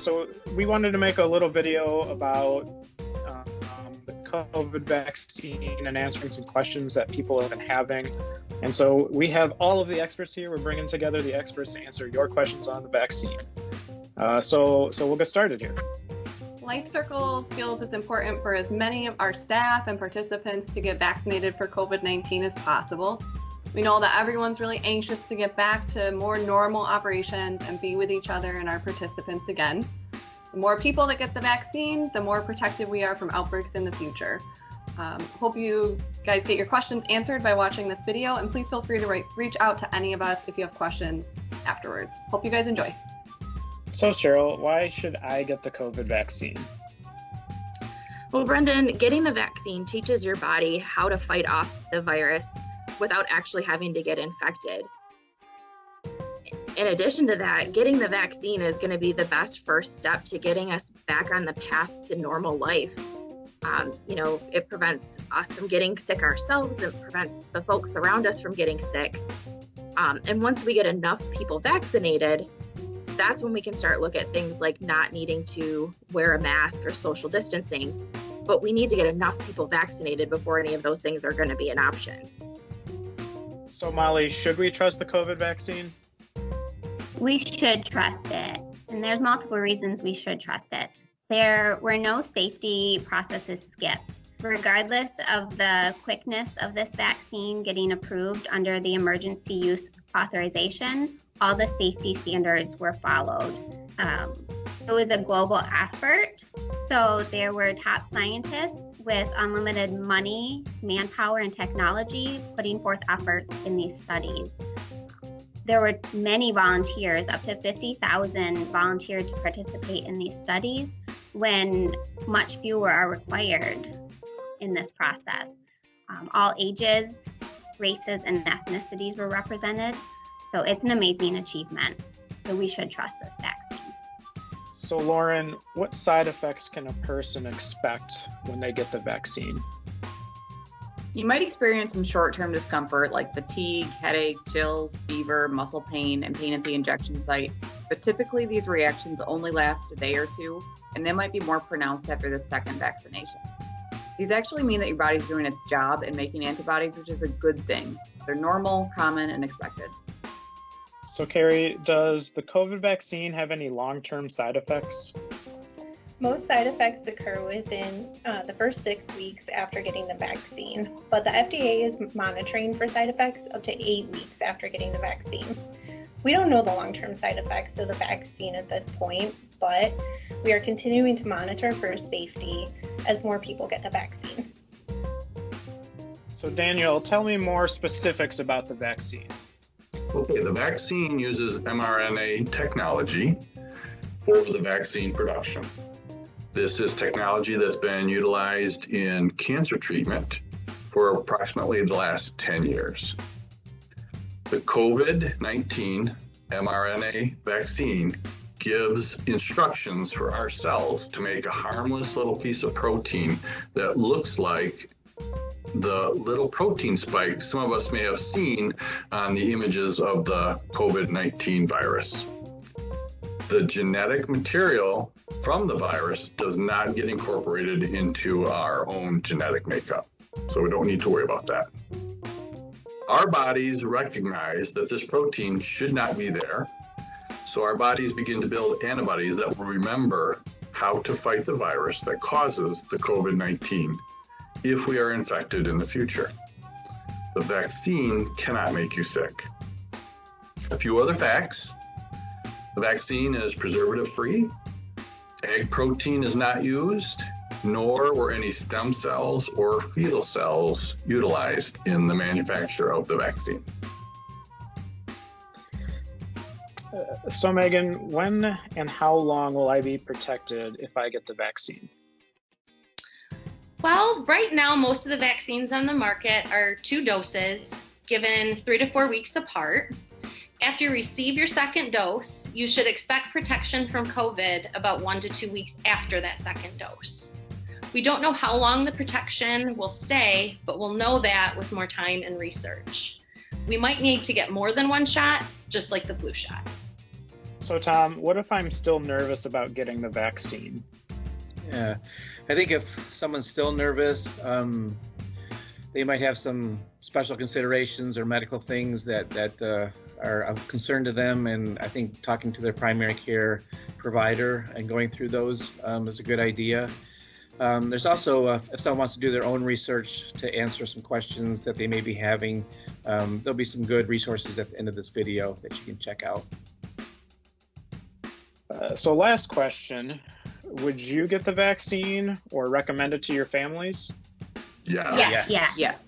So we wanted to make a little video about the COVID vaccine and answering some questions that people have been having. And so we have all of the experts here. We're bringing together the experts to answer your questions on the vaccine. So we'll get started here. LifeCircles feels it's important for as many of our staff and participants to get vaccinated for COVID-19 as possible. We know that everyone's really anxious to get back to more normal operations and be with each other and our participants again. The more people that get the vaccine, the more protected we are from outbreaks in the future. Hope you guys get your questions answered by watching this video, and please feel free to reach out to any of us if you have questions afterwards. Hope you guys enjoy. So Cheryl, why should I get the COVID vaccine? Well, Brendan, getting the vaccine teaches your body how to fight off the virus without actually having to get infected. In addition to that, getting the vaccine is going to be the best first step to getting us back on the path to normal life. It prevents us from getting sick ourselves. It prevents the folks around us from getting sick. And once we get enough people vaccinated, that's when we can start look at things like not needing to wear a mask or social distancing. But we need to get enough people vaccinated before any of those things are going to be an option. So Molly, should we trust the COVID vaccine? We should trust it, and there's multiple reasons we should trust it. There were no safety processes skipped. Regardless of the quickness of this vaccine getting approved under the emergency use authorization, all the safety standards were followed. It was a global effort, so there were top scientists with unlimited money, manpower, and technology putting forth efforts in these studies. There were many volunteers, up to 50,000 volunteered to participate in these studies when much fewer are required in this process. All ages, races, and ethnicities were represented. So it's an amazing achievement. So we should trust this vaccine. So Lauren, what side effects can a person expect when they get the vaccine? You might experience some short-term discomfort like fatigue, headache, chills, fever, muscle pain, and pain at the injection site. But typically these reactions only last a day or two, and they might be more pronounced after the second vaccination. These actually mean that your body's doing its job in making antibodies, which is a good thing. They're normal, common, and expected. So Carrie, does the COVID vaccine have any long-term side effects? Most side effects occur within the first 6 weeks after getting the vaccine, but the FDA is monitoring for side effects up to 8 weeks after getting the vaccine. We don't know the long-term side effects of the vaccine at this point, but we are continuing to monitor for safety as more people get the vaccine. So Daniel, tell me more specifics about the vaccine. Okay, the vaccine uses mRNA technology for the vaccine production. This is technology that's been utilized in cancer treatment for approximately the last 10 years. The COVID-19 mRNA vaccine gives instructions for our cells to make a harmless little piece of protein that looks like the little protein spike some of us may have seen on the images of the COVID-19 virus. The genetic material from the virus does not get incorporated into our own genetic makeup, so we don't need to worry about that. Our bodies recognize that this protein should not be there, so our bodies begin to build antibodies that will remember how to fight the virus that causes the COVID-19 if we are infected in the future. The vaccine cannot make you sick. A few other facts. The vaccine is preservative-free. Egg protein is not used, nor were any stem cells or fetal cells utilized in the manufacture of the vaccine. So Megan, when and how long will I be protected if I get the vaccine? Well, right now, most of the vaccines on the market are 2 doses given 3 to 4 weeks apart. After you receive your second dose, you should expect protection from COVID about 1 to 2 weeks after that second dose. We don't know how long the protection will stay, but we'll know that with more time and research. We might need to get more than 1 shot, just like the flu shot. So Tom, what if I'm still nervous about getting the vaccine? Yeah, I think if someone's still nervous, they might have some special considerations or medical things that are of concern to them. And I think talking to their primary care provider and going through those is a good idea. There's also, if someone wants to do their own research to answer some questions that they may be having, there'll be some good resources at the end of this video that you can check out. So last question, would you get the vaccine or recommend it to your families? Yeah. Yes. Yes.